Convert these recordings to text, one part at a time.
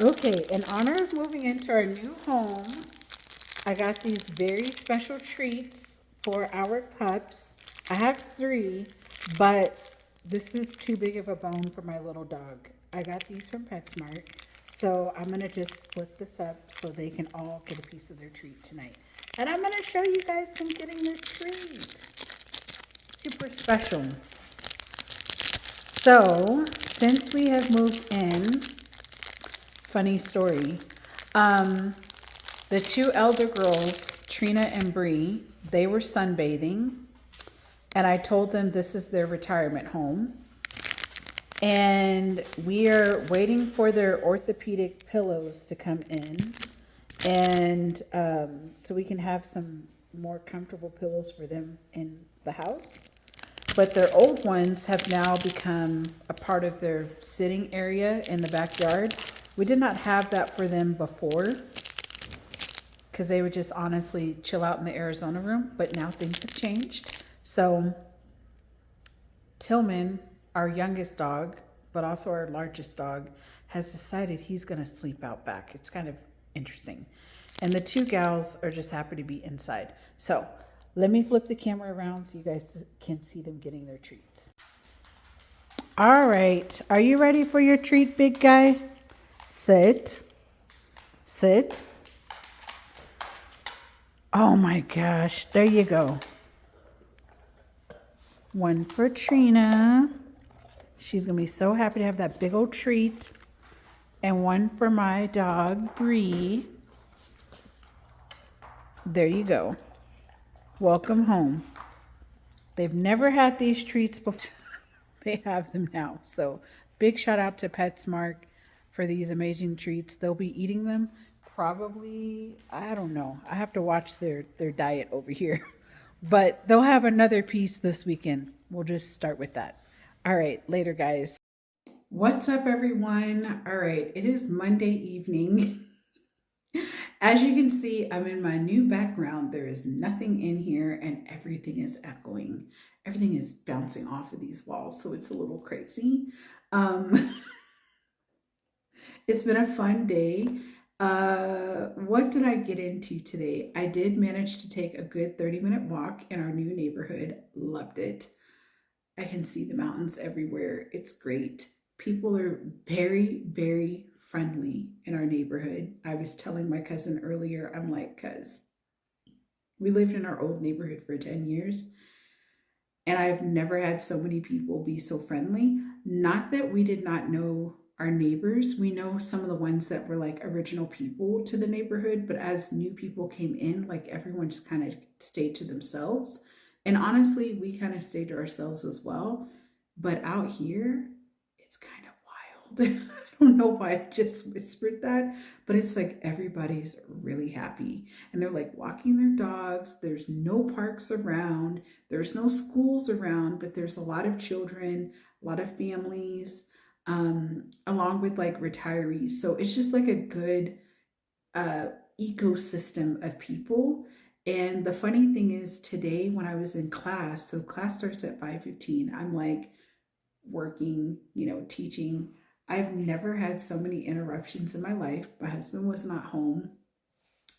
Okay, in honor of moving into our new home, I got these very special treats for our pups. I have three, but this is too big of a bone for my little dog. I got these from PetSmart. So I'm gonna just split this up so they can all get a piece of their treat tonight. And I'm gonna show you guys them getting their treat. Super special. So, since we have moved in, funny story. Um, the two elder girls, Trina and Bree, they were sunbathing, and I told them this is their retirement home. And we are waiting for their orthopedic pillows to come in, and so we can have some more comfortable pillows for them in the house. But their old ones have now become a part of their sitting area in the backyard. We did not have that for them before because they would just honestly chill out in the Arizona room, but now things have changed. So Tillman, our youngest dog, but also our largest dog, has decided he's going to sleep out back. It's kind of interesting. And the two gals are just happy to be inside. So let me flip the camera around so you guys can see them getting their treats. All right. Are you ready for your treat, big guy? Sit. Sit. Oh my gosh. There you go. One for Trina. She's going to be so happy to have that big old treat. And one for my dog, Bree. There you go. Welcome home. They've never had these treats before. They have them now. So big shout out to PetSmart for these amazing treats. They'll be eating them probably, I don't know. I have to watch their diet over here. But they'll have another piece this weekend. We'll just start with that. All right, later guys. What's up everyone? All right, it is Monday evening. As you can see, I'm in my new background. There is nothing in here and everything is echoing. Everything is bouncing off of these walls, so it's a little crazy. Um, it's been a fun day. What did I get into today? I did manage to take a good 30-minute walk in our new neighborhood. Loved it. I can see the mountains everywhere. It's great. People are very, very friendly in our neighborhood. I was telling my cousin earlier, I'm like, cuz we lived in our old neighborhood for 10 years and I've never had so many people be so friendly. Not that we did not know our neighbors. We know some of the ones that were like original people to the neighborhood, but as new people came in, like everyone just kind of stayed to themselves. And honestly, we kind of stayed to ourselves as well. But out here, it's kind of wild. I don't know why I just whispered that, but it's like everybody's really happy and they're like walking their dogs. There's no parks around, there's no schools around, but there's a lot of children, a lot of families, along with like retirees. So it's just like a good uh, ecosystem of people. And the funny thing is, today when I was in class, so class starts at 5:15. I'm like working, teaching. I've never had so many interruptions in my life. My husband was not home,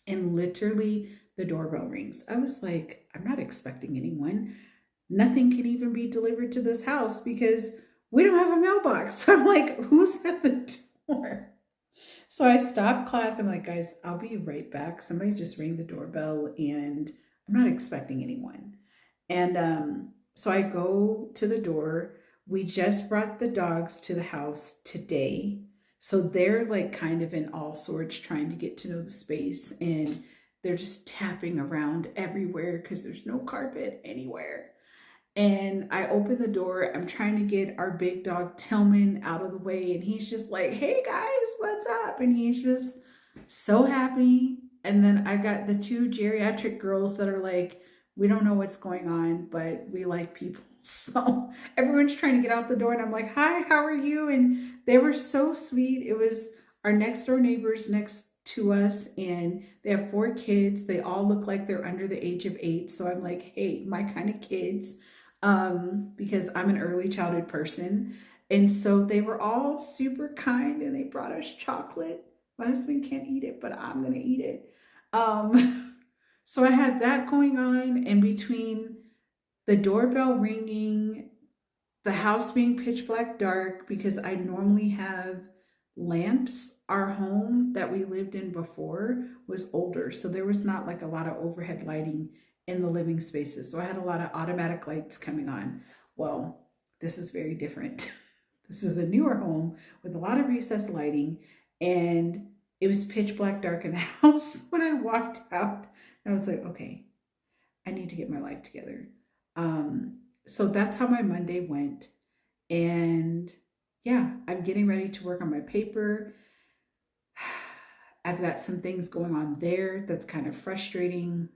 and literally the doorbell rings. I was like, I'm not expecting anyone. Nothing can even be delivered to this house because we don't have a mailbox. So I'm like, who's at the door? So I stopped class. I'm like, guys, I'll be right back. Somebody just rang the doorbell and I'm not expecting anyone. And so I go to the door. We just brought the dogs to the house today. So they're like kind of in all sorts trying to get to know the space and they're just tapping around everywhere because there's no carpet anywhere. And I open the door. I'm trying to get our big dog Tillman out of the way. And he's just like, hey guys, what's up? And he's just so happy. And then I got the two geriatric girls that are like, we don't know what's going on, but we like people. So everyone's trying to get out the door. And I'm like, hi, how are you? And they were so sweet. It was our next door neighbors next to us. And they have 4 kids. They all look like they're under the age of 8. So I'm like, hey, my kind of kids, because I'm an early childhood person. And so they were all super kind and they brought us chocolate. My husband can't eat it, but I'm gonna eat it. So I had that going on, and between the doorbell ringing, the house being pitch black dark because I normally have lamps. Our home that we lived in before was older, so there was not like a lot of overhead lighting in the living spaces. So I had a lot of automatic lights coming on. Well, this is very different. This is a newer home with a lot of recessed lighting, and it was pitch black dark in the house when I walked out. I was like, okay, I need to get my life together. So that's how my Monday went. And yeah, I'm getting ready to work on my paper. I've got some things going on there that's kind of frustrating,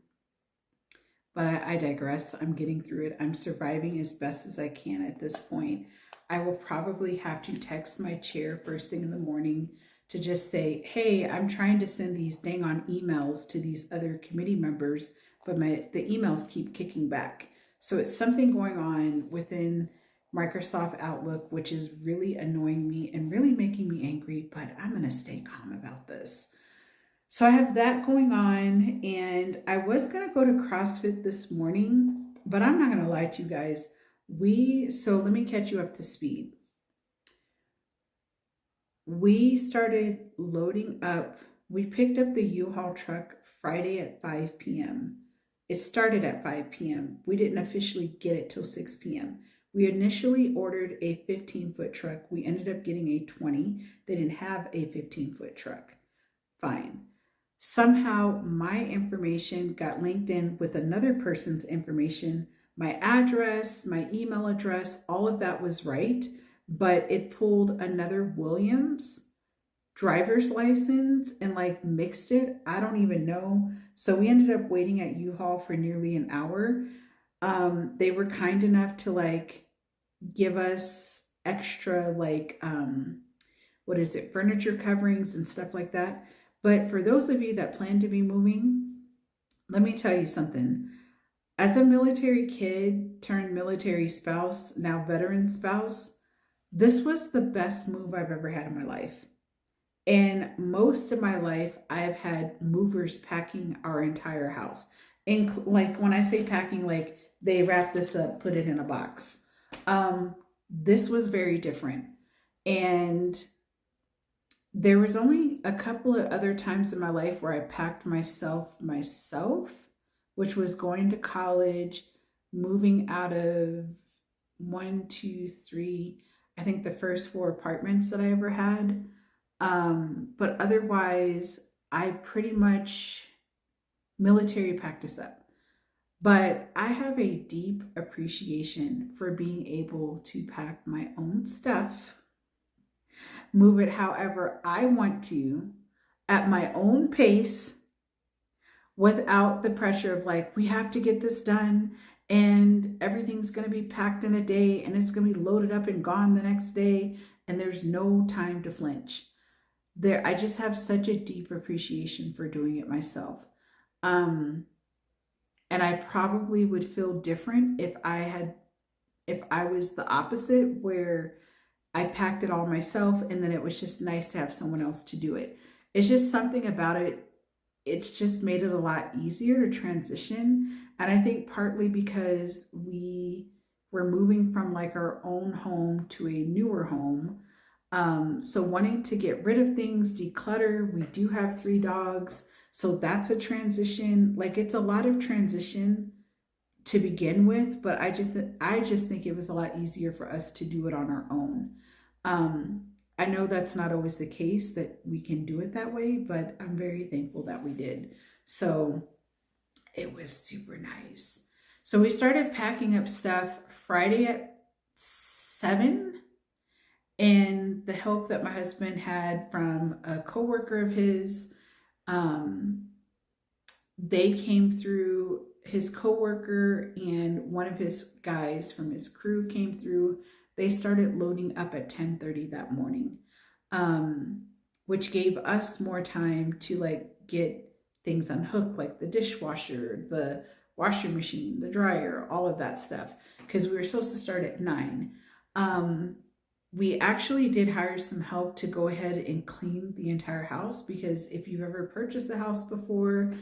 but I digress. I'm getting through it. I'm surviving as best as I can at this point. I will probably have to text my chair first thing in the morning to just say, hey, I'm trying to send these dang on emails to these other committee members, but the emails keep kicking back. So it's something going on within Microsoft Outlook, which is really annoying me and really making me angry, but I'm going to stay calm about this. So I have that going on, and I was going to go to CrossFit this morning, but I'm not going to lie to you guys. So let me catch you up to speed. We started loading up. We picked up the U-Haul truck Friday at 5 p.m. It started at 5 p.m. We didn't officially get it till 6 p.m. We initially ordered a 15-foot truck. We ended up getting a 20. They didn't have a 15-foot truck. Fine. Somehow my information got linked in with another person's information. My address, my email address, all of that was right, but it pulled another Williams driver's license and like mixed it. I don't even know. So we ended up waiting at U-Haul for nearly an hour. They were kind enough to like give us extra like furniture coverings and stuff like that. But for those of you that plan to be moving, let me tell you something. As a military kid turned military spouse, now veteran spouse, this was the best move I've ever had in my life. And most of my life, I've had movers packing our entire house. And like when I say packing, like they wrap this up, put it in a box. This was very different. And there was only a couple of other times in my life where I packed myself, which was going to college, moving out of 1, 2, 3, I think the first 4 apartments that I ever had. But otherwise, I pretty much military packed us up. But I have a deep appreciation for being able to pack my own stuff, move it however I want to, at my own pace, without the pressure of like, we have to get this done and everything's going to be packed in a day and it's going to be loaded up and gone the next day and there's no time to flinch. I just have such a deep appreciation for doing it myself. And I probably would feel different if I was the opposite, where I packed it all myself and then it was just nice to have someone else to do it. It's just something about it. It's just made it a lot easier to transition. And I think partly because we were moving from like our own home to a newer home. So wanting to get rid of things, declutter. We do have 3 dogs. So that's a transition. Like it's a lot of transition to begin with, but I just think it was a lot easier for us to do it on our own. I know that's not always the case that we can do it that way, but I'm very thankful that we did. So it was super nice. So we started packing up stuff Friday at 7, and the help that my husband had from a coworker of his, they came through. His coworker and one of his guys from his crew came through. They started loading up at 10:30 that morning, which gave us more time to like get things unhooked, like the dishwasher, the washing machine, the dryer, all of that stuff, because we were supposed to start at 9. We actually did hire some help to go ahead and clean the entire house, because if you've ever purchased a house before,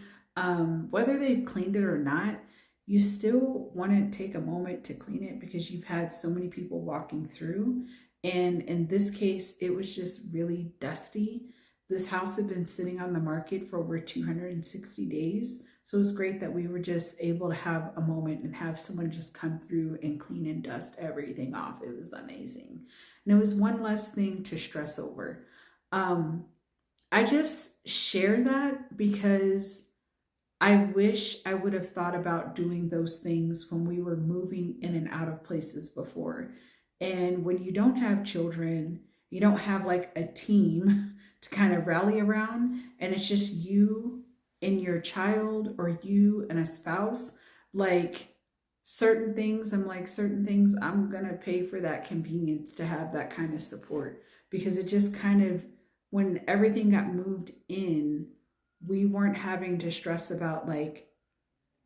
whether they've cleaned it or not, you still want to take a moment to clean it because you've had so many people walking through. And in this case, it was just really dusty. This house had been sitting on the market for over 260 days. So it was great that we were just able to have a moment and have someone just come through and clean and dust everything off. It was amazing. And it was one less thing to stress over. Um, I just share that because I wish I would have thought about doing those things when we were moving in and out of places before. And when you don't have children, you don't have like a team to kind of rally around, and it's just you and your child, or you and a spouse. Like certain things, I'm like, certain things, I'm gonna pay for that convenience to have that kind of support, because it just kind of, when everything got moved in, we weren't having to stress about like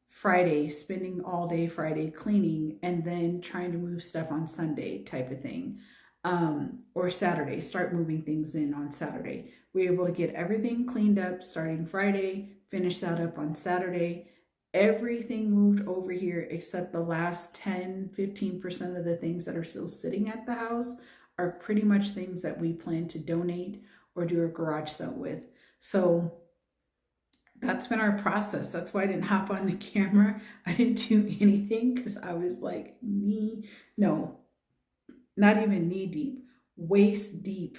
Friday, spending all day Friday cleaning and then trying to move stuff on Sunday type of thing. Or Saturday, start moving things in on Saturday. We were able to get everything cleaned up starting Friday, finish that up on Saturday. Everything moved over here except the last 10-15% of the things that are still sitting at the house are pretty much things that we plan to donate or do a garage sale with. So that's been our process. That's why I didn't hop on the camera. I didn't do anything because I was like no, not even knee deep, waist deep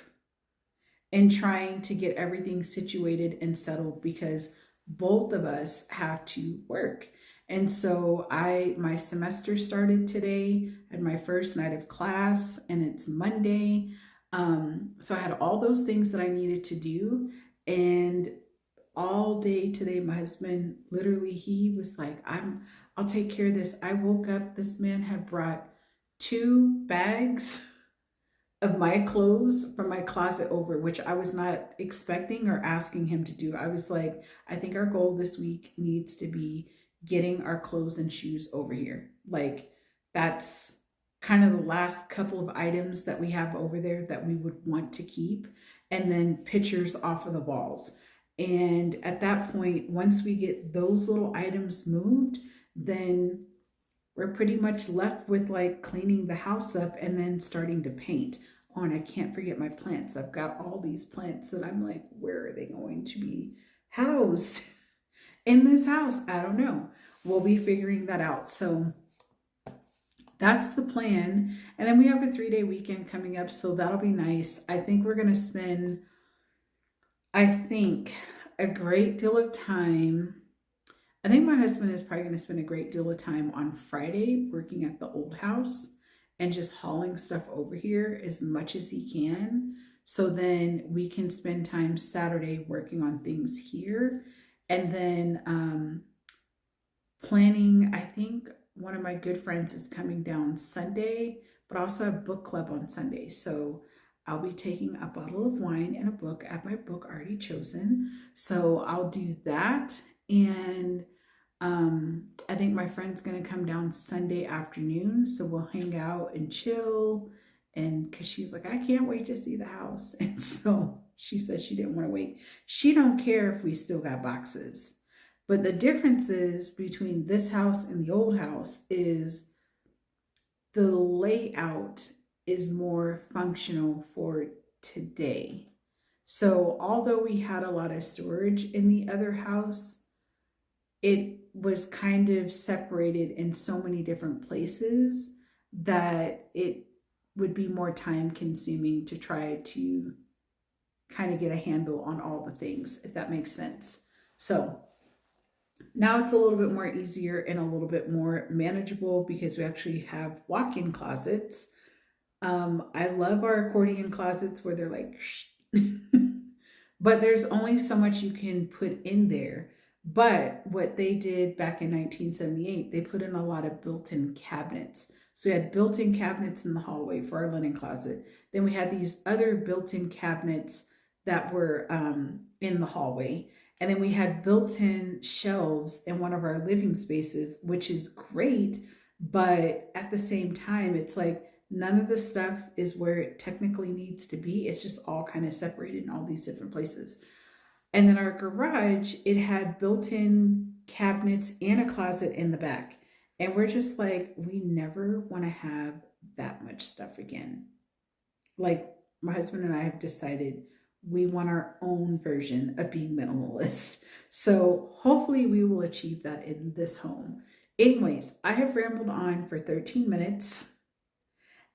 in trying to get everything situated and settled, because both of us have to work. And so my semester started today, I had my first night of class, and it's Monday. So I had all those things that I needed to do. And all day today, my husband literally, he was like, I'll take care of this. I woke up, this man had brought 2 bags of my clothes from my closet over, which I was not expecting or asking him to do. I was like, I think our goal this week needs to be getting our clothes and shoes over here. Like, that's kind of the last couple of items that we have over there that we would want to keep, and then pictures off of the walls. And at that point, once we get those little items moved, then we're pretty much left with like cleaning the house up and then starting to paint. Oh, and I can't forget my plants. I've got all these plants that I'm like, where are they going to be housed in this house? I don't know. We'll be figuring that out. So that's the plan. And then we have a 3-day weekend coming up, so that'll be nice. I think we're going to spend, I think, a great deal of time. I think my husband is probably going to spend a great deal of time on Friday working at the old house and just hauling stuff over here as much as he can. So then we can spend time Saturday working on things here. And then planning, I think one of my good friends is coming down Sunday, but I also have book club on Sunday. So I'll be taking a bottle of wine and a book. I have my book already chosen. So I'll do that. And I think my friend's going to come down Sunday afternoon. So we'll hang out and chill. And because she's like, I can't wait to see the house. And so she said she didn't want to wait. She don't care if we still got boxes. But the differences between this house and the old house is the layout is more functional for today. So although we had a lot of storage in the other house, it was kind of separated in so many different places that it would be more time consuming to try to kind of get a handle on all the things, if that makes sense. So now it's a little bit more easier and a little bit more manageable because we actually have walk-in closets. I love our accordion closets where they're like, but there's only so much you can put in there. But what they did back in 1978, they put in a lot of built-in cabinets. So we had built-in cabinets in the hallway for our linen closet. Then we had these other built-in cabinets that were in the hallway. And then we had built-in shelves in one of our living spaces, which is great. But at the same time, it's like None of the stuff is where it technically needs to be. It's just all kind of separated in all these different places. And then our garage, it had built-in cabinets and a closet in the back. And we're just like, we never want to have that much stuff again. Like, my husband and I have decided we want our own version of being minimalist. So hopefully we will achieve that in this home. Anyways, I have rambled on for 13 minutes.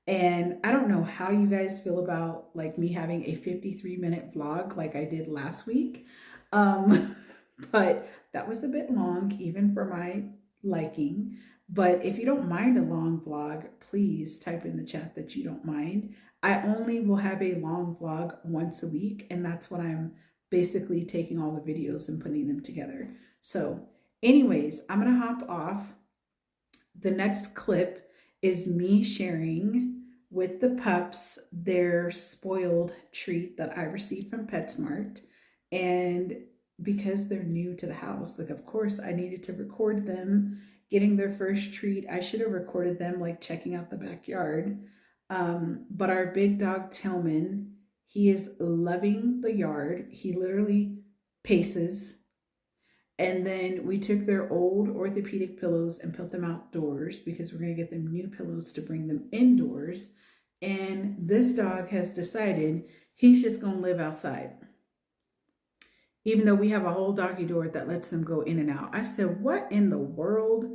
And I don't know how you guys feel about like me having a 53-minute vlog like I did last week. But that was a bit long, even for my liking. But if you don't mind a long vlog, please type in the chat that you don't mind. I only will have a long vlog once a week, and that's when I'm basically taking all the videos and putting them together. So anyways, I'm gonna hop off. The next clip is me sharing with the pups their spoiled treat that I received from PetSmart. And because they're new to the house, like, of course I needed to record them getting their first treat. I should have recorded them like checking out the backyard. But our big dog Tillman, he is loving the yard. He literally paces. And then we took their old orthopedic pillows and put them outdoors because we're going to get them new pillows to bring them indoors. And this dog has decided he's just going to live outside, even though we have a whole doggy door that lets them go in and out. I said, what in the world?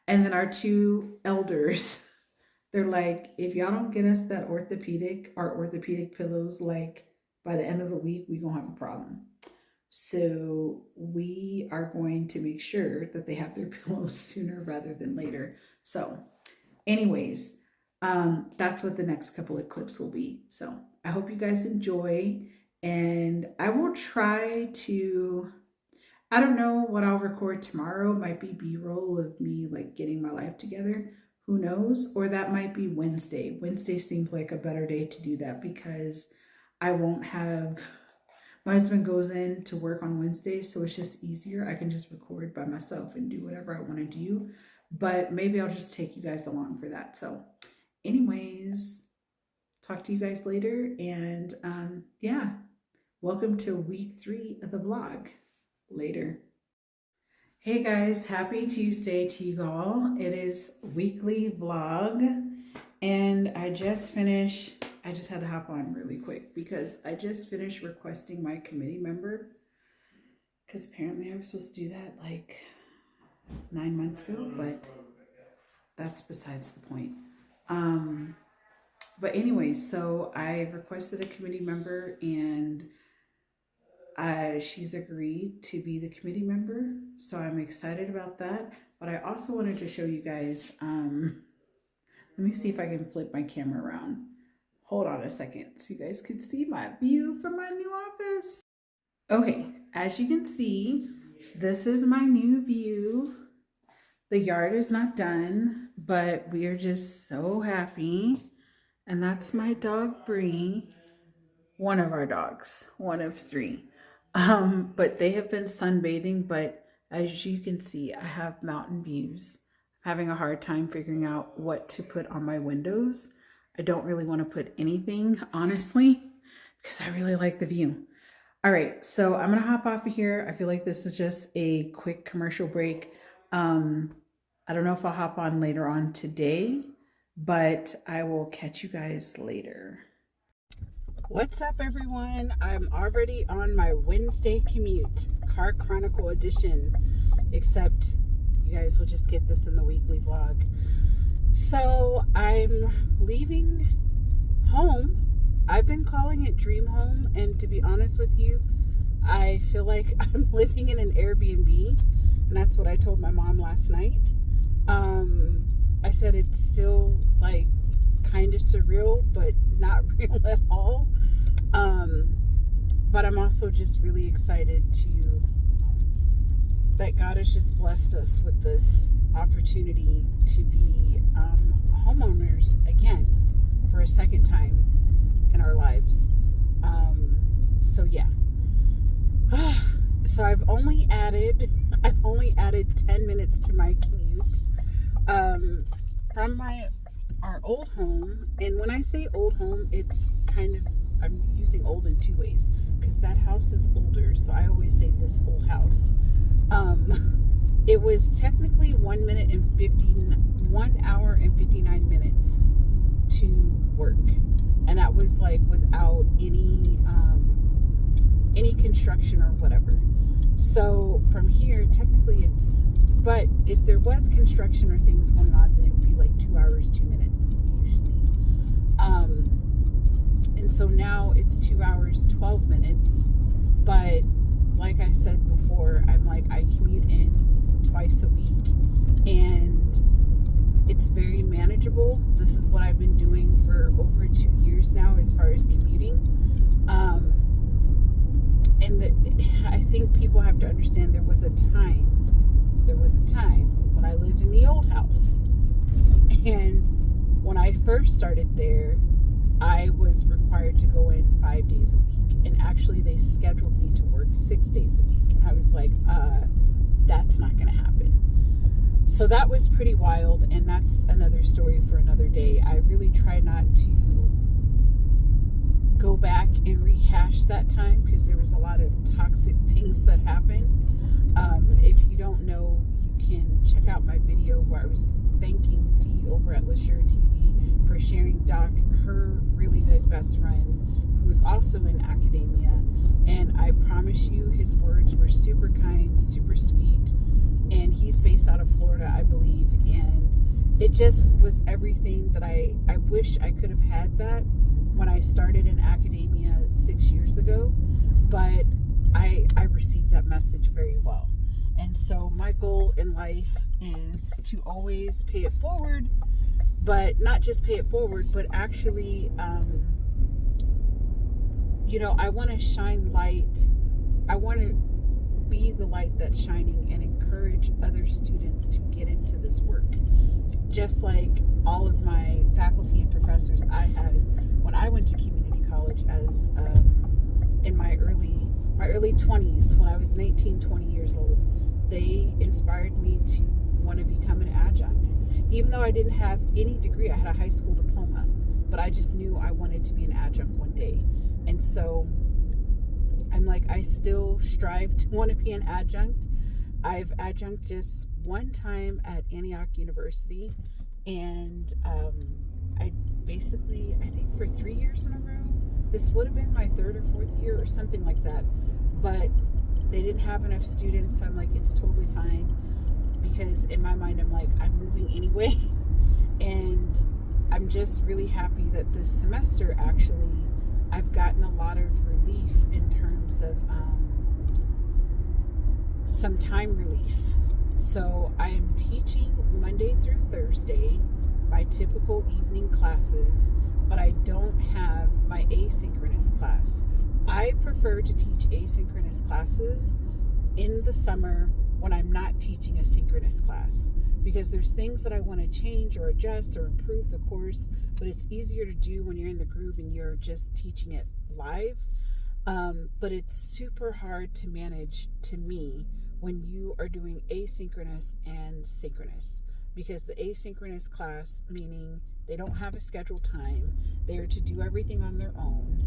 And then our two elders, they're like, if y'all don't get us that our orthopedic pillows, like by the end of the week, we're going to have a problem. So we are going to make sure that they have their pillows sooner rather than later. So anyways, that's what the next couple of clips will be. So I hope you guys enjoy. And I will try to, I don't know what I'll record tomorrow. It might be B-roll of me like getting my life together. Who knows? Or that might be Wednesday. Wednesday seems like a better day to do that because I won't have, my husband goes in to work on Wednesdays, so it's just easier. I can just record by myself and do whatever I want to do. But maybe I'll just take you guys along for that. So anyways, talk to you guys later. And yeah. Welcome to week 3 of the vlog. Later. Hey guys, happy Tuesday to you all. It is weekly vlog and I just had to hop on really quick because I just finished requesting my committee member because apparently I was supposed to do that like 9 months ago, but that's besides the point. But anyway, so I requested a committee member and she's agreed to be the committee member. So I'm excited about that. But I also wanted to show you guys, let me see if I can flip my camera around. Hold on a second so you guys can see my view from my new office. Okay, as you can see, this is my new view. The yard is not done, but we are just so happy. And that's my dog, Bree. One of our dogs, one of 3. But they have been sunbathing, but as you can see, I have mountain views. I'm having a hard time figuring out what to put on my windows. I don't really want to put anything, honestly, because I really like the view. All right, so I'm going to hop off of here. I feel like this is just a quick commercial break. I don't know if I'll hop on later on today, but I will catch you guys later. What's up, everyone? I'm already on my Wednesday commute, Car Chronicle edition, except you guys will just get this in the weekly vlog. So I'm leaving home. I've been calling it Dream Home, and to be honest with you, I feel like I'm living in an Airbnb, and that's what I told my mom last night. I said it's still like kind of surreal, but not real at all. But I'm also just really excited that God has just blessed us with this opportunity to be homeowners again for a second time in our lives. So yeah. So I've only added 10 minutes to my commute from our old home, and when I say old home, it's kind of, I'm using old in two ways because that house is older, so I always say this old house. It was technically 1 hour and 59 minutes to work, and that was like without any construction or whatever. So from here, technically it's, but if there was construction or things going on, then it would be like 2 hours, 2 minutes usually. And so now it's 2 hours, 12 minutes. But like I said before, I'm like, I commute in twice a week and it's very manageable. This is what I've been doing for over 2 years now as far as commuting. I think people have to understand there was a time when I lived in the old house. And when I first started there, I was required to go in 5 days a week. And actually they scheduled me to work 6 days a week. And I was like, that's not going to happen. So that was pretty wild. And that's another story for another day. I really try not to go back and rehash that time because there was a lot of toxic things that happened. If you don't know, you can check out my video where I was thanking Dee over at LaSure TV for sharing Doc, her really good best friend, who's also in academia. And I promise you, his words were super kind, super sweet. And he's based out of Florida, I believe. And it just was everything that I wish I could have had that when I started in academia 6 years ago. But I received that message very well. And so my goal in life is to always pay it forward, but not just pay it forward, but actually, I want to shine light. I want to be the light that's shining and encourage other students to get into this work. Just like all of my faculty and professors I had when I went to community college as in my early 20s, when I was 19, 20 years old. They inspired me to want to become an adjunct. Even though I didn't have any degree, I had a high school diploma, but I just knew I wanted to be an adjunct one day. And so I'm like, I still strive to want to be an adjunct. I've adjunct just one time at Antioch University, and I think for 3 years in a row, this would have been my third or fourth year or something like that, but they didn't have enough students, so I'm like, it's totally fine, because in my mind, I'm like, I'm moving anyway. And I'm just really happy that this semester, actually, I've gotten a lot of relief in terms of some time release. So I am teaching Monday through Thursday, my typical evening classes, but I don't have my asynchronous class. I prefer to teach asynchronous classes in the summer when I'm not teaching a synchronous class, because there's things that I want to change or adjust or improve the course, but it's easier to do when you're in the groove and you're just teaching it live. But it's super hard to manage, to me, when you are doing asynchronous and synchronous, because the asynchronous class, meaning they don't have a scheduled time, they're to do everything on their own.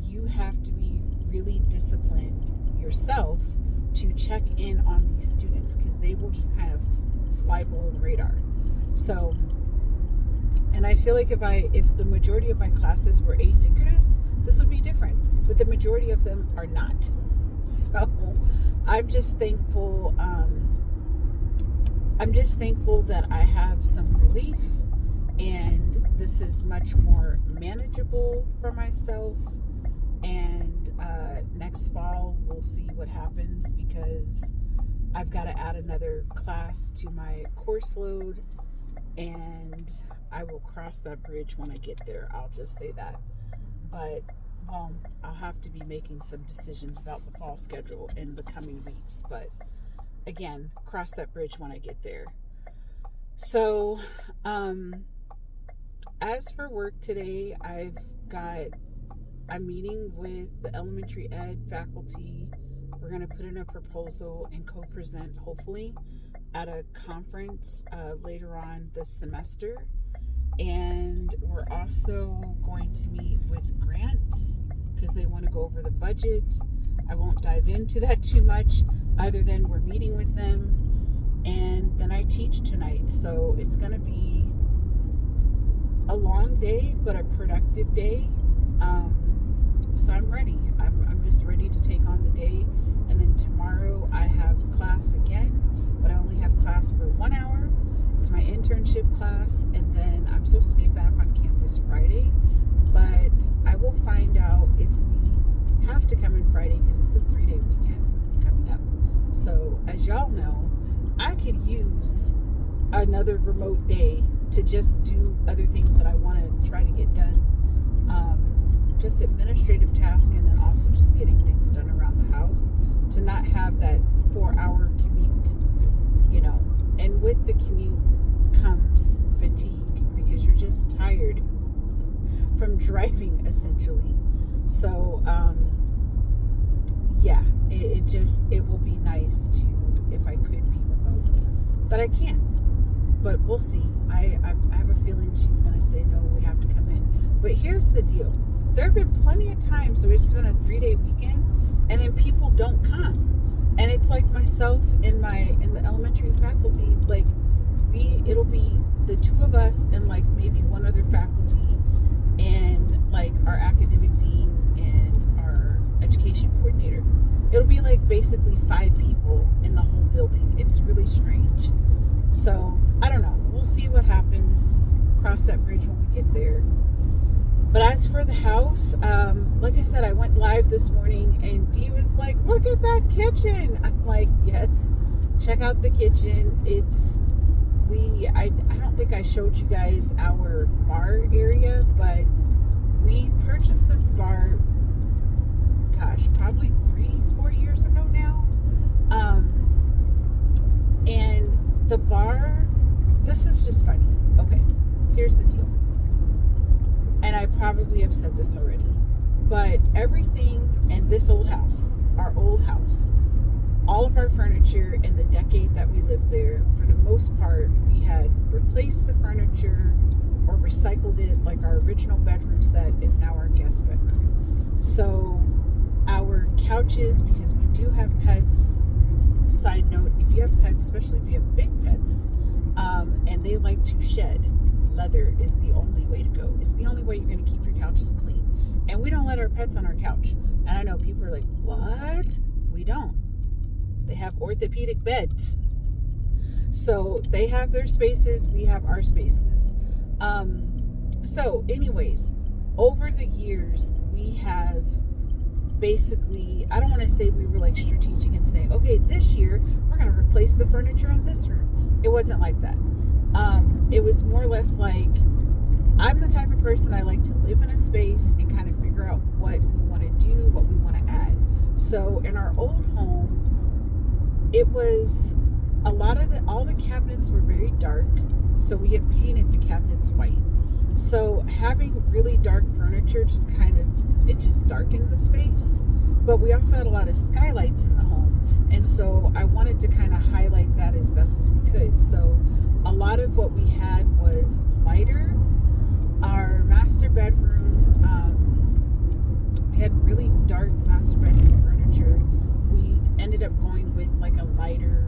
You have to be really disciplined yourself to check in on these students, because they will just kind of fly below the radar. So, and I feel like if the majority of my classes were asynchronous, this would be different, but the majority of them are not. So I'm just thankful. That I have some relief, and this is much more manageable for myself. And next fall, we'll see what happens, because I've got to add another class to my course load, and I will cross that bridge when I get there. I'll just say that. But I'll have to be making some decisions about the fall schedule in the coming weeks. But again, cross that bridge when I get there. So, as for work today, I'm meeting with the elementary ed faculty. We're going to put in a proposal and co-present, hopefully, at a conference later on this semester. And we're also going to meet with grants because they want to go over the budget. I won't dive into that too much other than we're meeting with them. And then I teach tonight. So it's going to be a long day, but a productive day. So I'm ready. I'm just ready to take on the day. And then tomorrow I have class again, but I only have class for 1 hour. It's my internship class, and then I'm supposed to be back on campus Friday, but I will find out if we have to come in Friday because it's a 3-day weekend coming up. So as y'all know, I could use another remote day to just do other things that I want to try to get done. Just administrative tasks, and then also just getting things done around the house to not have that 4-hour commute, and with the commute comes fatigue because you're just tired from driving essentially. So it will be nice to, if I could be remote, but I can't. But we'll see. I have a feeling she's going to say, no, we have to come in. But here's the deal. There have been plenty of times where it's been a 3-day weekend and then people don't come. And it's like myself in the elementary faculty, like it'll be the two of us and like maybe one other faculty and like our academic dean and our education coordinator. It'll be like basically 5 people in the whole building. It's really strange. So I don't know. We'll see what happens. Cross that bridge when we get there. But as for the house, like I said, I went live this morning and Dee was like, look at that kitchen. I'm like, yes, check out the kitchen. I don't think I showed you guys our bar area, but we purchased this bar, probably 3-4 years ago now. And the bar, this is just funny. Okay, here's the deal. And I probably have said this already, but everything in this old house, our old house, all of our furniture in the decade that we lived there, for the most part, we had replaced the furniture or recycled it. Like our original bedroom set is now our guest bedroom. So our couches, because we do have pets, side note, if you have pets, especially if you have big pets, and they like to shed, leather is the only way to go. It's the only way you're going to keep your couches clean. And we don't let our pets on our couch. And I know people are like, what? We don't. They have orthopedic beds. So they have their spaces. We have our spaces. So anyways, over the years, we have basically, I don't want to say we were like strategic and say, okay, this year we're going to replace the furniture in this room. It wasn't like that. It was more or less like, I'm the type of person, I like to live in a space and kind of figure out what we want to do, what we want to add. So in our old home, it was all the cabinets were very dark. So we had painted the cabinets white. So having really dark furniture it just darkened the space. But we also had a lot of skylights in the home. And so I wanted to kind of highlight that as best as we could. So a lot of what we had was lighter. Our master bedroom, we had really dark master bedroom furniture. We ended up going with like a lighter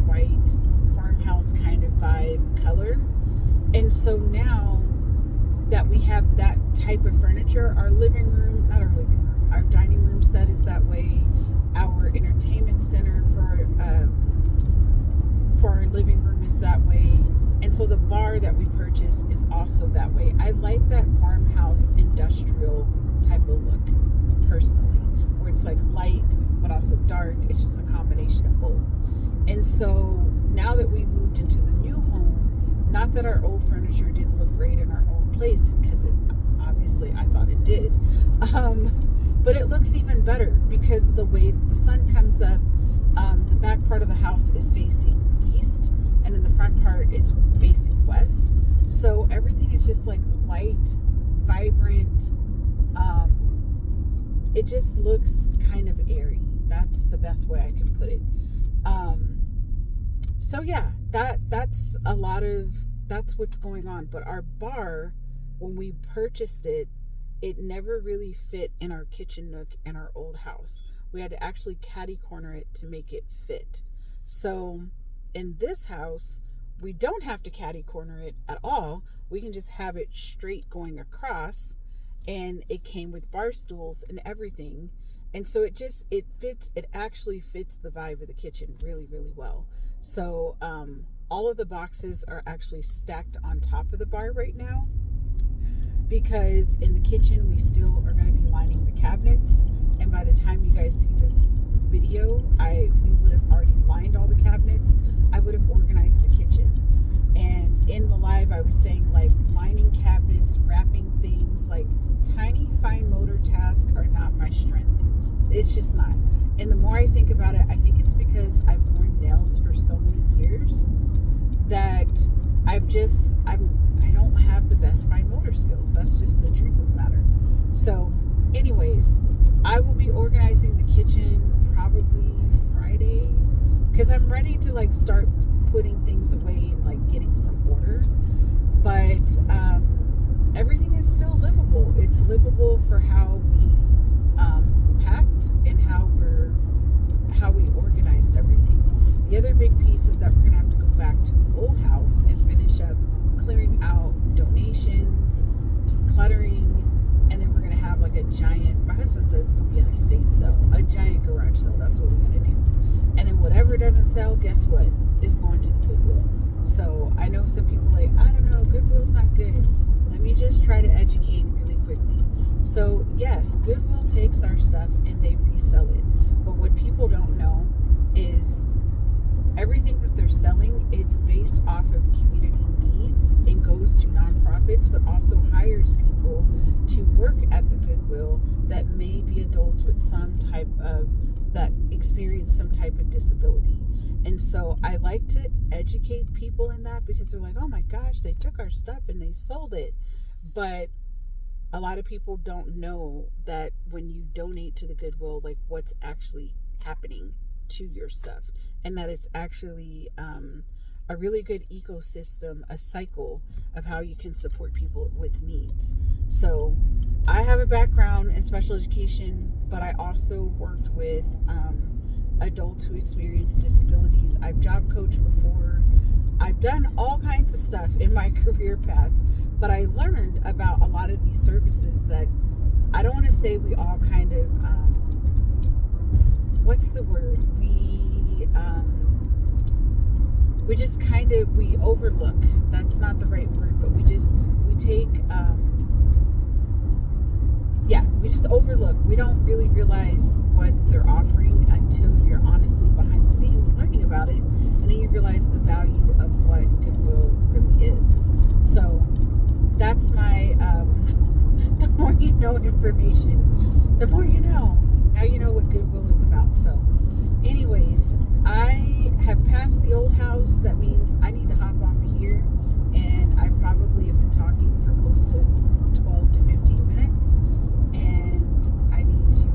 white farmhouse kind of vibe color. And so now that we have that type of furniture, our dining room set is that way. Our entertainment center for our living room is that way. And so the bar that we purchased is also that way. I like that farmhouse industrial type of look personally, where it's like light but also dark. It's just a combination of both. And so now that we moved into the new home, not that our old furniture didn't look great in our old place, because obviously I thought it did, but it looks even better because of the way the sun comes up. The back part of the house is facing east, and then the front part is facing west. So everything is just like light, vibrant. It just looks kind of airy. That's the best way I can put it. So yeah, that's that's what's going on. But our bar, when we purchased it, it never really fit in our kitchen nook in our old house. We had to actually catty corner it to make it fit. So in this house, we don't have to catty corner it at all. We can just have it straight going across, and it came with bar stools and everything. And so it actually fits the vibe of the kitchen really, really well. So all of the boxes are actually stacked on top of the bar right now, because in the kitchen we still are going to be lining the cabinets, and by the time you guys see this video, we would have already lined all the cabinets. I would have organized the kitchen. And in the live I was saying, like, lining cabinets, wrapping things, like tiny fine motor tasks are not my strength. It's just not. And the more I think about it, I think it's because I've worn nails for so many years that I don't have the best fine motor skills. That's just the truth of the matter. So anyways, I will be organizing the kitchen probably Friday, because I'm ready to like start putting things away and like getting some order. But everything is still livable. It's livable for how we packed and how we organized everything. The other big piece is that we're gonna have to go back to the old house and finish up clearing out donations, decluttering, and then we're gonna have like a giant, my husband says it's gonna be an estate sale, a giant garage sale. That's what we're gonna do. And then whatever doesn't sell, guess what, is going to the Goodwill. So I know some people are like, I don't know, Goodwill's not good. Let me just try to educate really quickly. So yes, Goodwill takes our stuff and they resell it. But what people don't know is everything that they're selling, it's based off of community needs and goes to nonprofits, but also hires people to work at the Goodwill that may be adults with that experience some type of disability. And so I like to educate people in that, because they're like, oh my gosh, they took our stuff and they sold it. But a lot of people don't know that when you donate to the Goodwill, like what's actually happening to your stuff, and that it's actually a really good ecosystem, a cycle of how you can support people with needs. So I have a background in special education, but I also worked with adults who experience disabilities. I've job coached before. I've done all kinds of stuff in my career path, but I learned about a lot of these services that I don't want to say we all kind of, what's the word? We just kind of, we overlook. That's not the right word, but we just overlook. We don't really realize what they're offering until you're honestly behind the scenes learning about it, and then you realize the value of what Goodwill really is. So that's my the more you know information, the more you know. Now you know what Goodwill is about. So anyways, I have passed the old house. That means I need to hop off of here, and I probably have been talking for close to 12 to 15 minutes, and I need to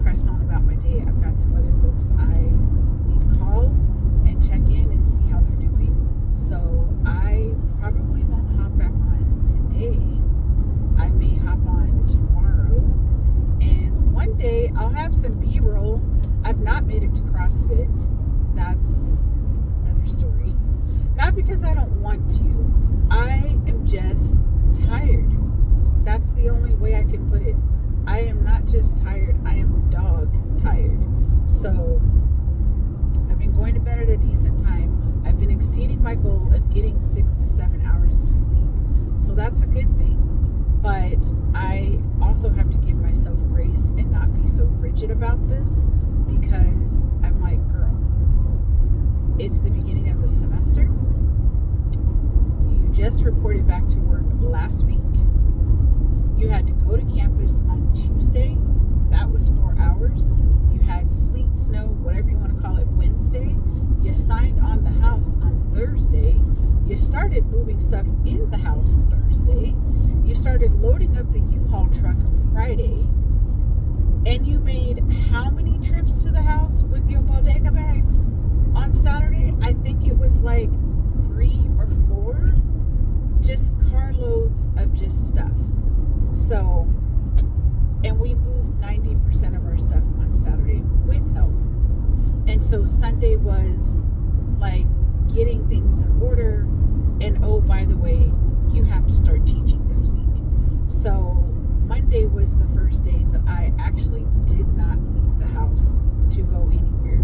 press on about my day. I've got some other folks I need to call and check in and see how they're doing. So I probably won't hop back on today. I may hop on tomorrow, and one day I'll have some B-roll. I've not made it to CrossFit. That's another story. Not because I don't want to. I am just tired. That's the only way I can put it. I am not just tired. I am dog tired. So I've been going to bed at a decent time. I've been exceeding my goal of getting 6 to 7 hours of sleep. So that's a good thing. But I also have to give myself grace and not be so rigid about this, because I'm like, girl, it's the beginning of the semester. You just reported back to work last week. You had to go to campus on Tuesday. That was 4 hours. You had sleet, snow, whatever you want to call it, Wednesday. You signed on the house on Thursday. You started moving stuff in the house Thursday. You started loading up the U-Haul truck Friday. And you made how many trips to the house with your bodega bags on Saturday? I think it was like 3 or 4. So Sunday was like getting things in order. And oh, by the way, you have to start teaching this week. So Monday was the first day that I actually did not leave the house to go anywhere.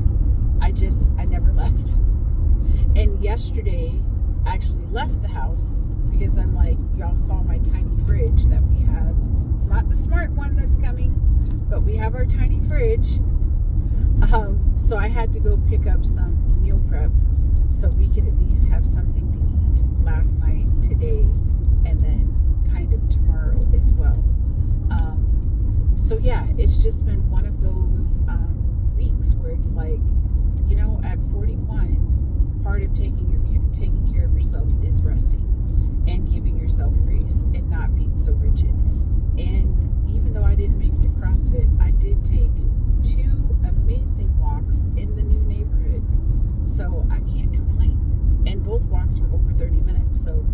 I never left. And yesterday, I actually left the house because I'm like, y'all saw my tiny fridge that we have. It's not the smart one that's coming, but we have our tiny fridge. So I had to go pick up some meal prep so we could at least have something to eat last night, today, and then kind of tomorrow as well. So yeah, it's just been one of those weeks where it's like, you know, at 41, part of taking care of yourself is resting and giving yourself grace and not being so rigid. And even though I didn't make it to CrossFit, I did take 2 amazing walks in the new neighborhood. So I can't complain. And both walks were over 30 minutes. So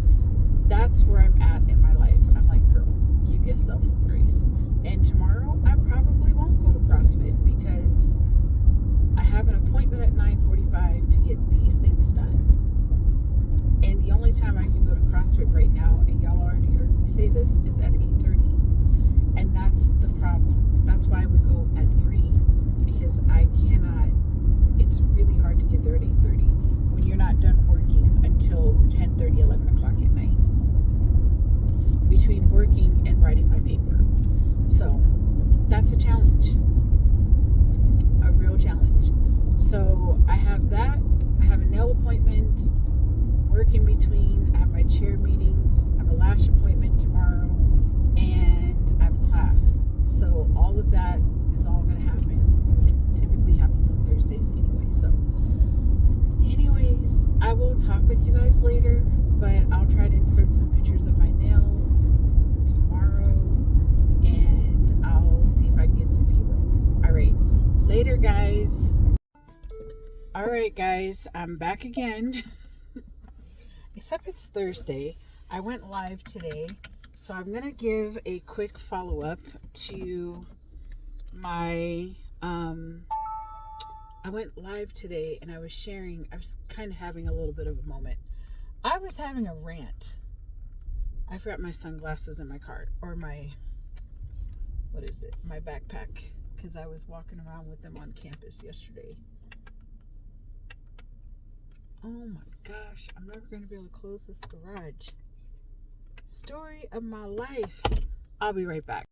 that's where I'm at in my life. I'm like, girl, give yourself some grace. And tomorrow I probably won't go to CrossFit because I have an appointment at 9:45 to get these things done. And the only time I can go to CrossFit right now, and y'all already heard me say this, is at 8:30. And that's the problem. That's why I would go at 3, because I cannot, it's really hard to get there at 8:30 when you're not done working until 10:30, 11 o'clock at night, between working and writing my paper. So that's a challenge, a real challenge. So I have that. I have a nail appointment, work in between. I have my chair meeting. I have a lash appointment tomorrow, and I have class. So all of that is all going to happen, which typically happens on Thursdays anyway. So anyways, I will talk with you guys later, but I'll try to insert some pictures of my nails tomorrow, and I'll see if I can get some B-roll. All right, later guys. All right guys, I'm back again. Except it's Thursday. I went live today, so I'm gonna give a quick follow-up to my I went live today and I was sharing, I was kind of having a little bit of a moment. I was having a rant. I forgot my sunglasses in my car, or my, what is it, my backpack, because I was walking around with them on campus yesterday. Oh my gosh, I'm never going to be able to close this garage. Story of my life. I'll be right back.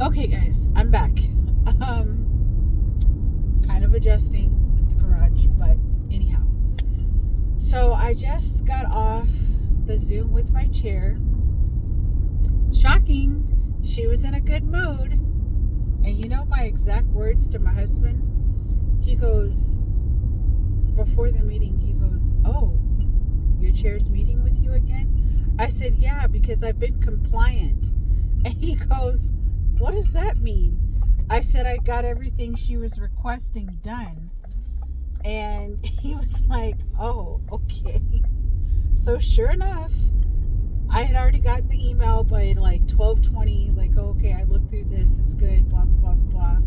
Okay guys, I'm back. Kind of adjusting with the garage, but anyhow. So I just got off the Zoom with my chair. Shocking, she was in a good mood. And you know my exact words to my husband? He goes, before the meeting, he goes, "Oh, your chair's meeting with you again?" I said, "Yeah, because I've been compliant." And he goes, "What does that mean?" I said, "I got everything she was requesting done." And he was like, "Oh, okay." So sure enough, I had already gotten the email by like 12:20, like, oh, okay, I looked through this, it's good, blah, blah, blah, blah.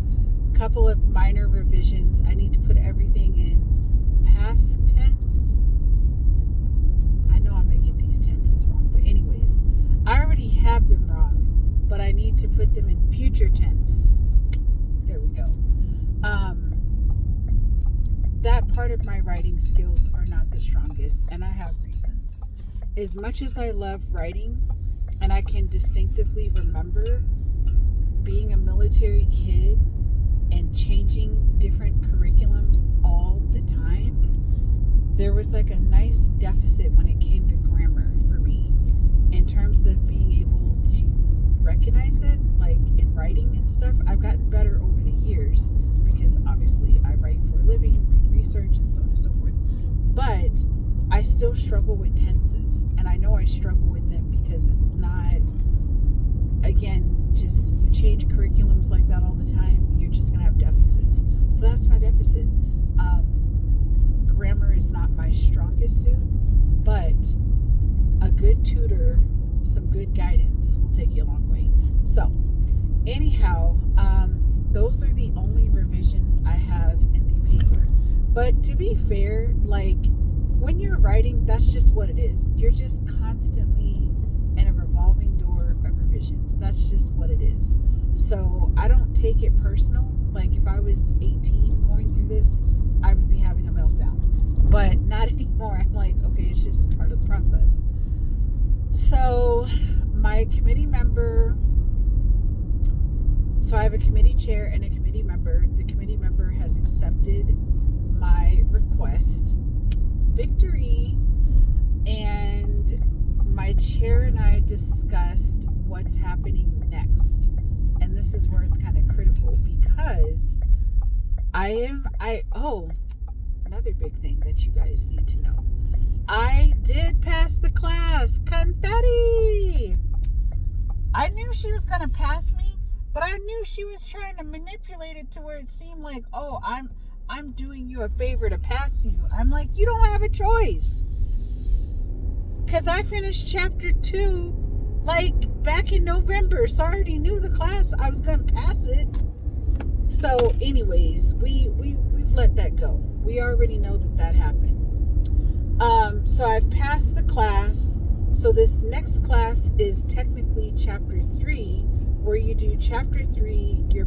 Couple of minor revisions. I need to put everything in past tense. I know I may get these tenses wrong, but anyways, I already have them wrong, but I need to put them in future tense. There we go. That part of my writing skills are not the strongest, and I have reasons. As much as I love writing, and I can distinctively remember being a military kid and changing different curriculums all the time, there was like a nice deficit when it came to grammar for me, in terms of being able to recognize it, like in writing and stuff. I've gotten better over the years because obviously I write for a living, read research, and so on and so forth. But I still struggle with tenses, and I know I struggle with them because it's not, again, just you change curriculums like that all the time, you're just going to have deficits. So that's my deficit. Grammar is not my strongest suit, but a good tutor, some good guidance will take you a long way. So anyhow, those are the only revisions I have in the paper. But to be fair, like, when you're writing, that's just what it is. You're just constantly in a revolving door of revisions. That's just what it is. So I don't take it personal. Like, if I was 18 going through this, I would be having a meltdown. But not anymore. I'm like, okay, it's just part of the process. So my committee member, so I have a committee chair and a committee member. The committee member has accepted my request. Victory. And my chair and I discussed what's happening next. And this is where it's kind of critical, because another big thing that you guys need to know. I did pass the class. Confetti! I knew she was going to pass me, but I knew she was trying to manipulate it to where it seemed like, oh, I'm doing you a favor to pass you. I'm like, you don't have a choice. Because I finished chapter 2 like back in November, so I already knew the class. I was going to pass it. So anyways, we've let that go. We already know that happened. So I've passed the class. So this next class is technically chapter 3, where you do chapter 3, your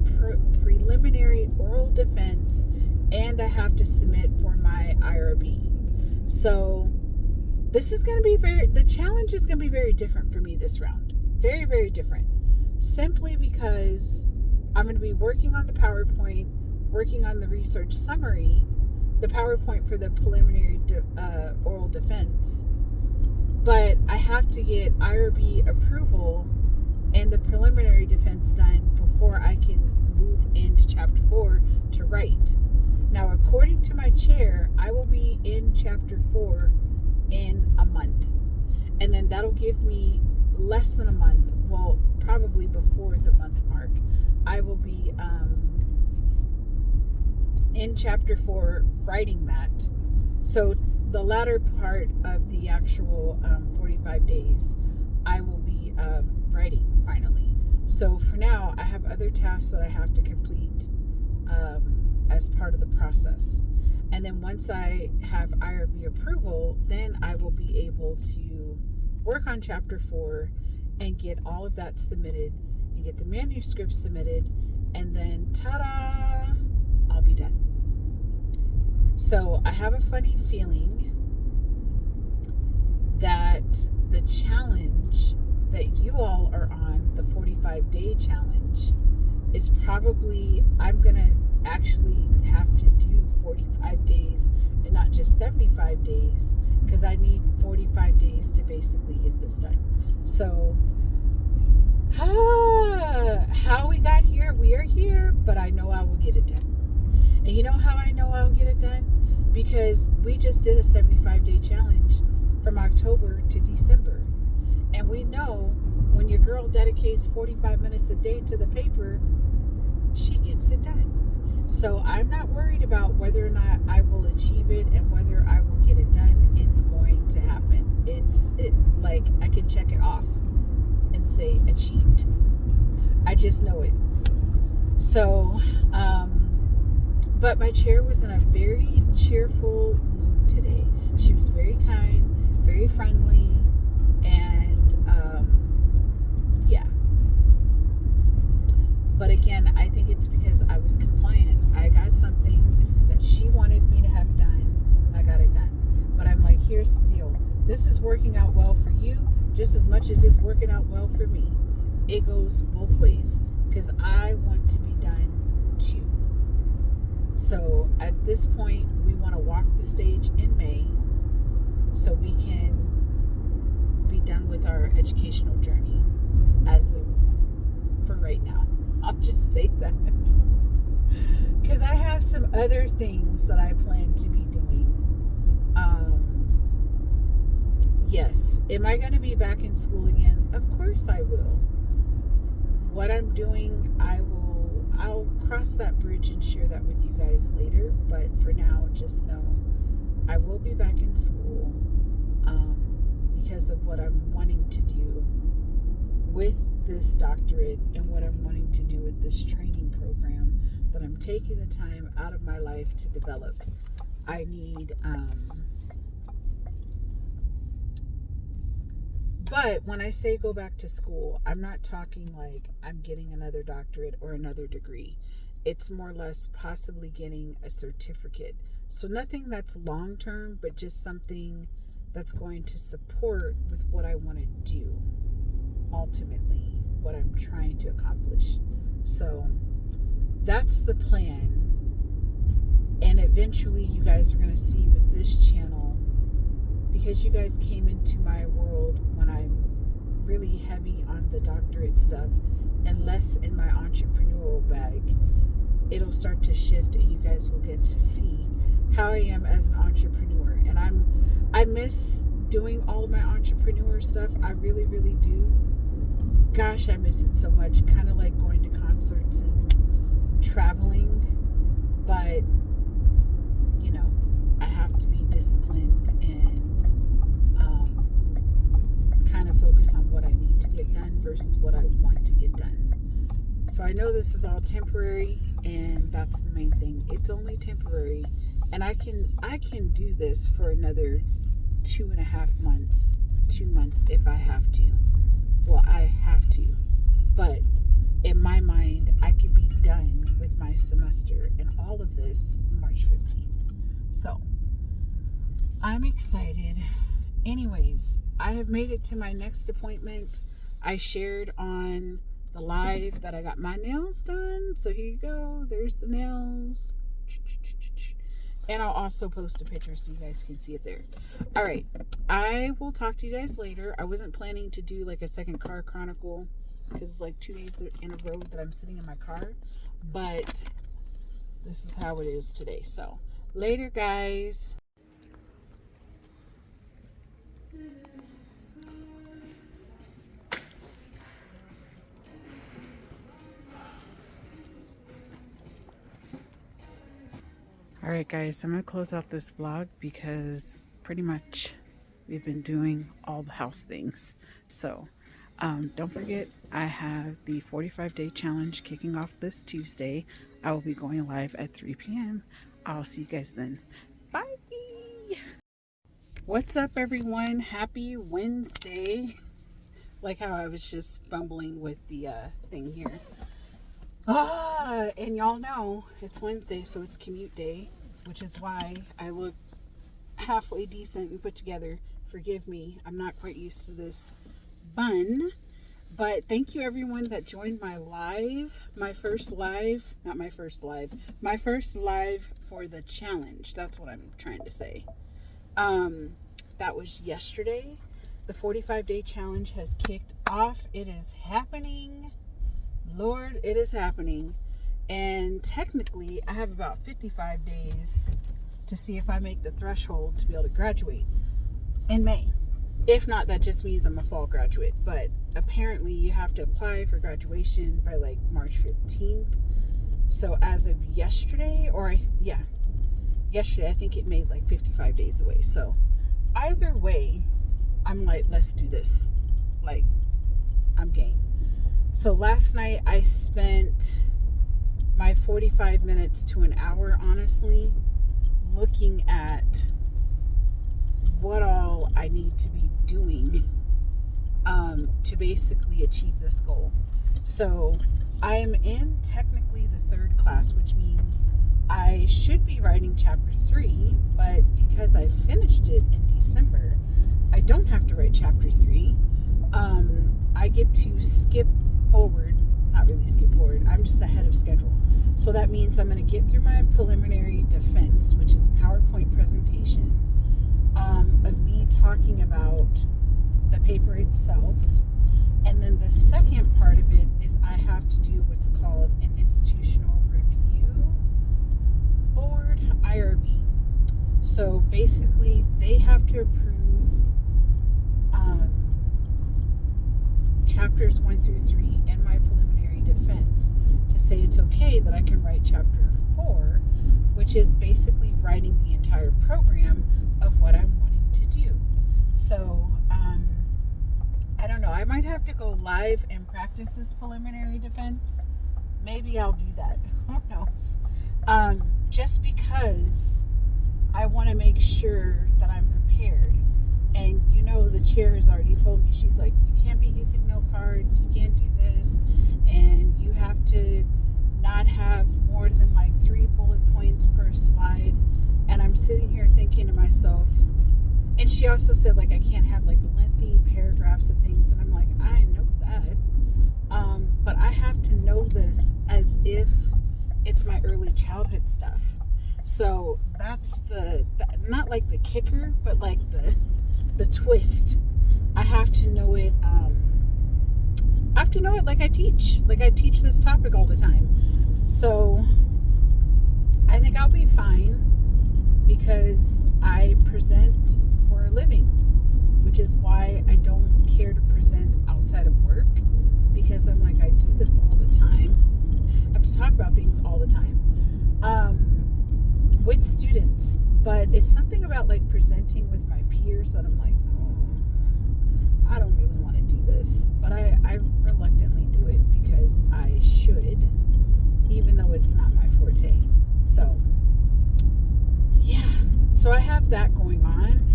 preliminary oral defense, and I have to submit for my IRB. So this is going to be the challenge is going to be very different for me this round. Very, very different. Simply because I'm going to be working on the PowerPoint, working on the research summary, the PowerPoint for the preliminary oral defense. But I have to get IRB approval and the preliminary defense done before I can move into chapter 4 to write. Now, according to my chair, I will be in chapter 4 in a month. And then that'll give me less than a month. Well, probably before the month mark. I will be in chapter 4 writing that. So the latter part of the actual 45 days, I will be writing finally. So for now, I have other tasks that I have to complete as part of the process. And then once I have IRB approval, then I will be able to work on chapter 4 and get all of that submitted and get the manuscript submitted, and then ta-da, I'll be done. So I have a funny feeling that the challenge that you all are on, the 45-day challenge, is probably, I'm going to actually have to do 45 days and not just 75 days, because I need 45 days to basically get this done. So how we got here, we are here, but I know I will get it done. And you know how I know I'll get it done? Because we just did a 75-day challenge from October to December. And we know when your girl dedicates 45 minutes a day to the paper, she gets it done. So I'm not worried about whether or not I will achieve it and whether I will get it done. It's going to happen. Like, I can check it off and say achieved. I just know it. So, but my chair was in a very cheerful mood today. She was very kind, very friendly, and yeah. But again, I think it's because I was compliant. I got something that she wanted me to have done. I got it done. But I'm like, here's the deal. This is working out well for you just as much as it's working out well for me. It goes both ways, because I want to be done too. So at this point, we want to walk the stage in May so we can be done with our educational journey for right now. I'll just say that. Because I have some other things that I plan to be doing. Yes. Am I going to be back in school again? Of course I will. What I'm doing, I'll cross that bridge and share that with you guys later. But for now, just know I will be back in school because of what I'm wanting to do with this doctorate and what I'm wanting to do with this training program that I'm taking the time out of my life to develop. I need, but when I say go back to school, I'm not talking like I'm getting another doctorate or another degree. It's more or less possibly getting a certificate. So nothing that's long term, but just something that's going to support with what I want to do, ultimately, what I'm trying to accomplish. So that's the plan. And eventually you guys are going to see with this channel, because you guys came into my world when I'm really heavy on the doctorate stuff and less in my entrepreneurial bag, it'll start to shift and you guys will get to see how I am as an entrepreneur. And I miss doing all of my entrepreneur stuff. I really, really do. Gosh, I miss it so much. Kind of like going to concerts and traveling. But, you know, I have to be disciplined and kind of focus on what I need to get done versus what I want to get done. So I know this is all temporary, and that's the main thing. It's only temporary, and I can do this for another 2.5 months, 2 months if I have to. Well, I have to, but in my mind, I could be done with my semester and all of this March 15th. So I'm excited. Anyways, I have made it to my next appointment. I shared on the live that I got my nails done. So here you go. There's the nails. And I'll also post a picture so you guys can see it there. All right. I will talk to you guys later. I wasn't planning to do like a second car chronicle because it's like 2 days in a row that I'm sitting in my car. But this is how it is today. So later, guys. All right, guys, I'm going to close out this vlog because pretty much we've been doing all the house things. So don't forget, I have the 45-day challenge kicking off this Tuesday. I will be going live at 3 p.m. I'll see you guys then. Bye. What's up, everyone? Happy Wednesday. Like how I was just fumbling with the thing here. And y'all know it's Wednesday, so it's commute day, which is why I look halfway decent and put together. Forgive me, I'm not quite used to this bun, but thank you everyone that joined my live, my first live for the challenge. That's what I'm trying to say. That was yesterday. The 45-day challenge has kicked off. It is happening. Lord, it is happening. And technically, I have about 55 days to see if I make the threshold to be able to graduate in May. If not, that just means I'm a fall graduate. But apparently, you have to apply for graduation by like March 15th. So as of yesterday, yesterday, I think it made like 55 days away. So either way, I'm like, let's do this. Like, I'm game. So last night I spent my 45 minutes to an hour, honestly, looking at what all I need to be doing to basically achieve this goal. So I am in technically the 3rd class, which means I should be writing chapter 3, but because I finished it in December, I don't have to write chapter 3. I get to skip forward, not really skip forward, I'm just ahead of schedule. So that means I'm going to get through my preliminary defense, which is a PowerPoint presentation of me talking about the paper itself. And then the second part of it is I have to do what's called an institutional review board, IRB. So basically they have to approve chapters 1 through 3 in my preliminary defense to say it's okay that I can write chapter 4, which is basically writing the entire program of what I'm wanting to do. So I don't know, I might have to go live and practice this preliminary defense. Maybe I'll do that. Who knows? Just because I want to make sure that I'm prepared. And the chair has already told me, she's like, you can't be using note cards, you can't do this, and you have to not have more than like 3 bullet points per slide. And I'm sitting here thinking to myself, and she also said, like, I can't have like lengthy paragraphs of things. And I'm like, I know that. But I have to know this as if it's my early childhood stuff. So that's not like the kicker, but like the twist. I have to know it. I have to know it like I teach. Like I teach this topic all the time. So I think I'll be fine because I present for a living, which is why I don't care to present outside of work, because I'm like, I do this all the time. I have to talk about things all the time with students, but it's something about like presenting with my peers that I'm like, I don't really want to do this, but I reluctantly do it because I should, even though it's not my forte. So yeah, so I have that going on.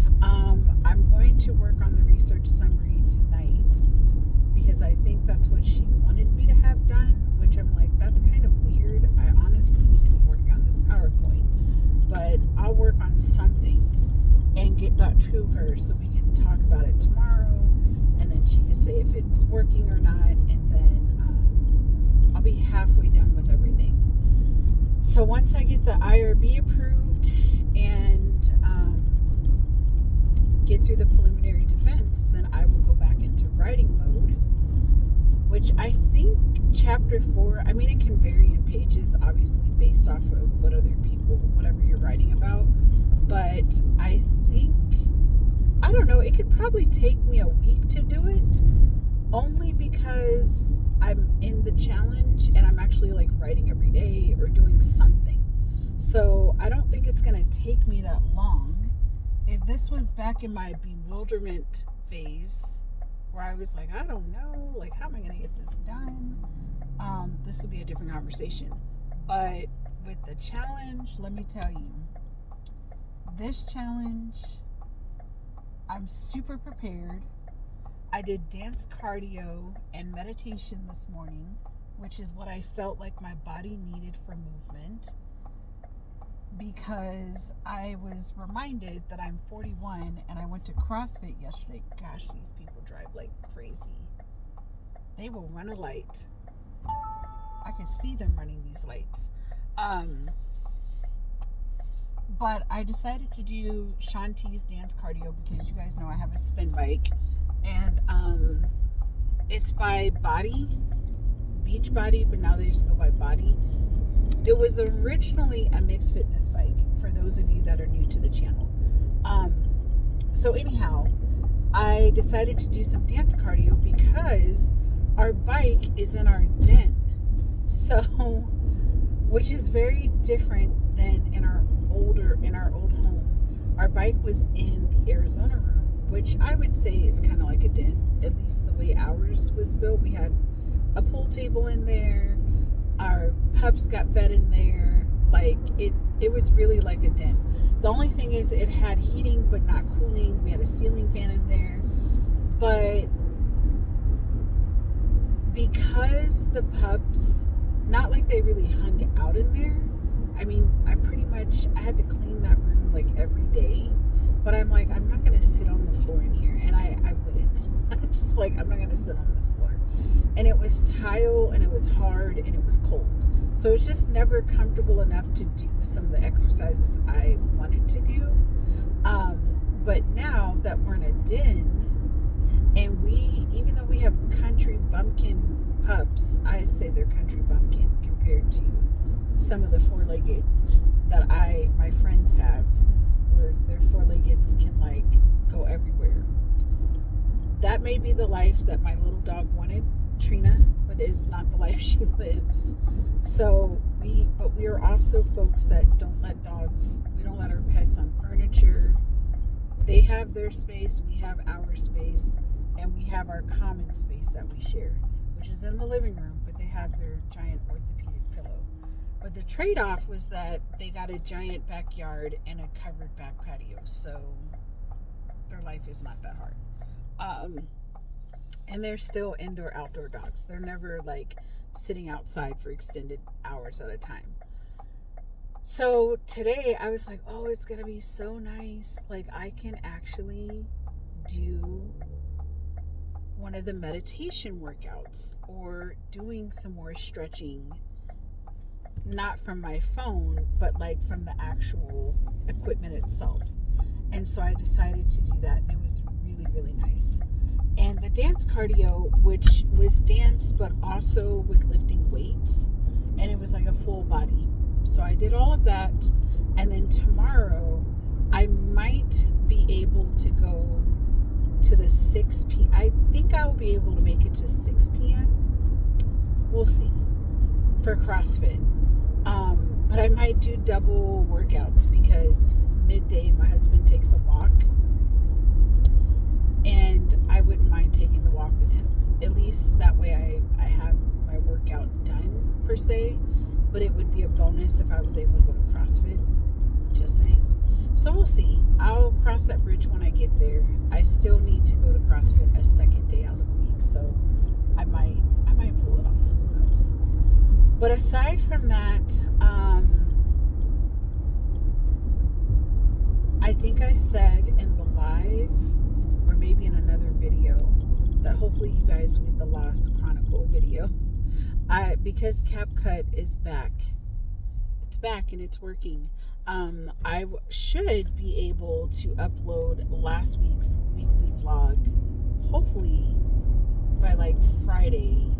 I'm going to work on the research summary tonight because I think that's what she wanted me to have done, which I'm like, that's kind of weird. I honestly need to be working on this PowerPoint, but I'll work on something and get that to her so we can talk about it tomorrow, and then she can say if it's working or not, and then I'll be halfway done with everything. So once I get the IRB approved and get through the preliminary defense, then I will go back into writing mode, which I think chapter 4, I mean, it can vary in pages, obviously based off of whatever you're writing about, but I think, I don't know, it could probably take me a week to do it, only because I'm in the challenge and I'm actually like writing every day or doing something. So I don't think it's going to take me that long. If this was back in my bewilderment phase where I was like, I don't know, like, how am I going to get this done? This would be a different conversation. But with the challenge, let me tell you, this challenge, I'm super prepared. I did dance, cardio, and meditation this morning, which is what I felt like my body needed for movement, because I was reminded that I'm 41 and I went to CrossFit yesterday. Gosh, these people drive like crazy. They will run a light. I can see them running these lights. But I decided to do Shanti's dance cardio because you guys know I have a spin bike, and it's by Body, Beachbody, but now they just go by Body. It was originally a mixed fitness bike, for those of you that are new to the channel. So anyhow, I decided to do some dance cardio because our bike is in our den. So, which is very different than in our old home. Our bike was in the Arizona room, which I would say is kind of like a den, at least the way ours was built. We had a pool table in there. Our pups got fed in there. Like it was really like a den. The only thing is it had heating but not cooling. We had a ceiling fan in there. But because the pups, not like they really hung out in there. I mean, I had to clean that room like every day. But I'm like, I'm not going to sit on the floor in here. And I wouldn't. I'm just like, I'm not going to sit on this floor. And it was tile, and it was hard, and it was cold. So it's just never comfortable enough to do some of the exercises I wanted to do. But now that we're in a den, and even though we have country bumpkin pups, I say they're country bumpkin compared to some of the four-legged that my friends have, where their four-leggeds can like go everywhere. That may be the life that my little dog wanted, Trina, but it is not the life she lives. So we are also folks that don't let our pets on furniture. They have their space, we have our space, and we have our common space that we share, which is in the living room, but they have their giant orthopedic pillow. But the trade-off was that they got a giant backyard and a covered back patio, so their life is not that hard. And they're still indoor outdoor dogs. They're never like sitting outside for extended hours at a time. So today I was like, oh, it's gonna be so nice. Like I can actually do one of the meditation workouts or doing some more stretching, not from my phone, but like from the actual equipment itself. And so I decided to do that. And it was really, really nice. And the dance cardio, which was dance, but also with lifting weights, and it was like a full body. So I did all of that. And then tomorrow, I might be able to go to the 6 p.m. I think I will be able to make it to 6 p.m. We'll see for CrossFit. But I might do double workouts because midday my husband takes a walk. And I wouldn't mind taking the walk with him. At least that way I have my workout done per se. But it would be a bonus if I was able to go to CrossFit. Just saying. So we'll see. I'll cross that bridge when I get there. I still need to go to CrossFit a second day out of the week. So I might pull it off. Who knows? But aside from that, I think I said in the live, or maybe in another video, that hopefully you guys will get the Lost Chronicle video. Because CapCut is back. It's back and it's working. I should be able to upload last week's weekly vlog, hopefully by like Friday.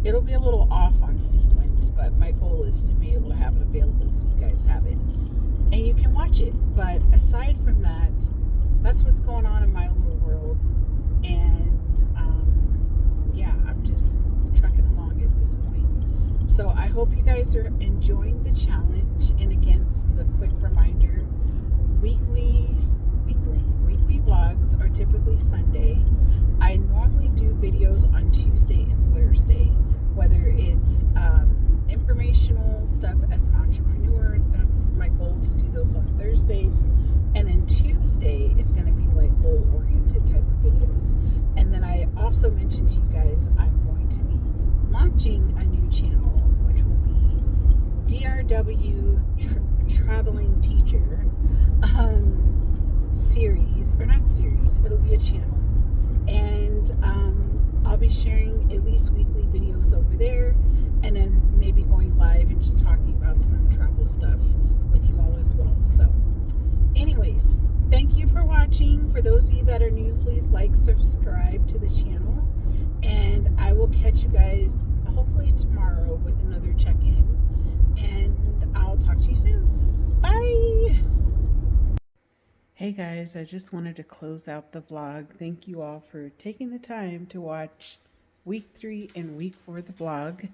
It'll be a little off on sequence, but my goal is to be able to have it available so you guys have it and you can watch it. But aside from that, that's what's going on in my little world. And yeah, I'm just trucking along at this point. So I hope you guys are enjoying the challenge. And again, this is a quick reminder. Weekly vlogs are typically Sunday. I normally do videos on Tuesday and Thursday, whether it's informational stuff as an entrepreneur. That's my goal, to do those on Thursdays. And then Tuesday, it's going to be like goal-oriented type of videos. And then I also mentioned to you guys, I'm going to be launching a new channel, which will be DRW Traveling Teacher series, or not series, it'll be a channel. And I'll be sharing at least weekly videos over there, and then maybe going live and just talking about some travel stuff with you all as well. So anyways, thank you for watching. For those of you that are new, please like, subscribe to the channel, and I will catch you guys hopefully tomorrow with another check-in, and I'll talk to you soon. Bye. Hey guys, I just wanted to close out the vlog. Thank you all for taking the time to watch week 3 and week 4 of the vlog.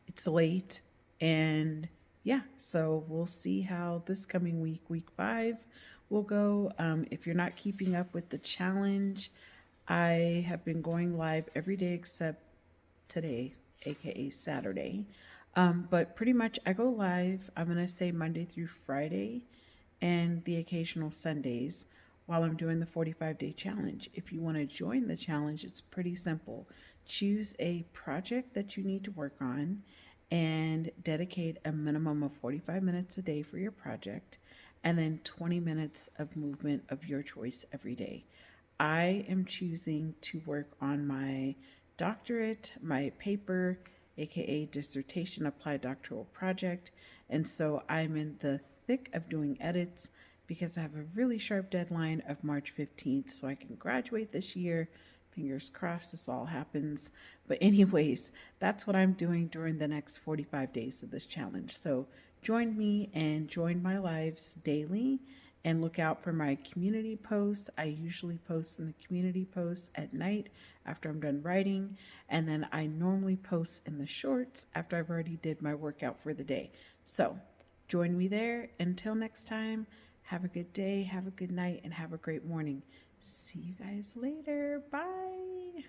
It's late, and yeah, so we'll see how this coming week, week 5, will go. If you're not keeping up with the challenge, I have been going live every day except today, aka Saturday. But pretty much I go live, I'm going to say Monday through Friday, and the occasional Sundays while I'm doing the 45-day challenge. If you want to join the challenge, it's pretty simple. Choose a project that you need to work on and dedicate a minimum of 45 minutes a day for your project, and then 20 minutes of movement of your choice every day. I am choosing to work on my doctorate, my paper, aka dissertation applied doctoral project, and so I'm in the thick of doing edits because I have a really sharp deadline of March 15th so I can graduate this year. Fingers crossed this all happens. But anyways, that's what I'm doing during the next 45 days of this challenge. So join me and join my lives daily, and look out for my community posts. I usually post in the community posts at night after I'm done writing, and then I normally post in the shorts after I've already did my workout for the day. So join me there. Until next time, have a good day, have a good night, and have a great morning. See you guys later. Bye.